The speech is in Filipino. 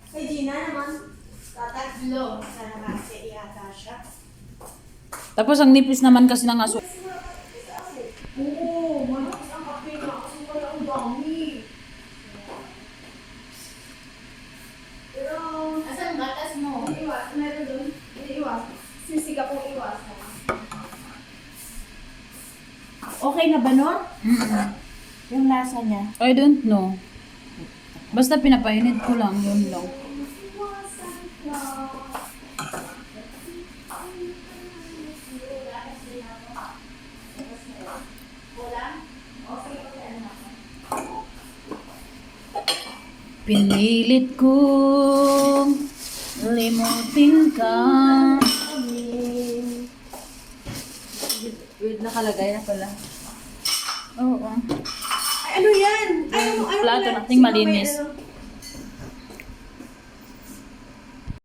Kay Gina naman, tatatlo. Sana kasi iyata siya. Tapos ang nipis naman kasi ng aso. Oo, malakas ang kape na kasi wala ang dami. Pero, Asan ang gatas mo? iwas, meron doon. Iwas. Sisika pong iwas. Okay na ba nun? Yung lasa niya. I don't know. Basta pinapainit ko lang, yun lang. Pinilit kong limutin ka. Weird nakalagay na pala. Oo. Ay, ano yan? Ay, ano Plato pala? nating Sino malinis. may ano?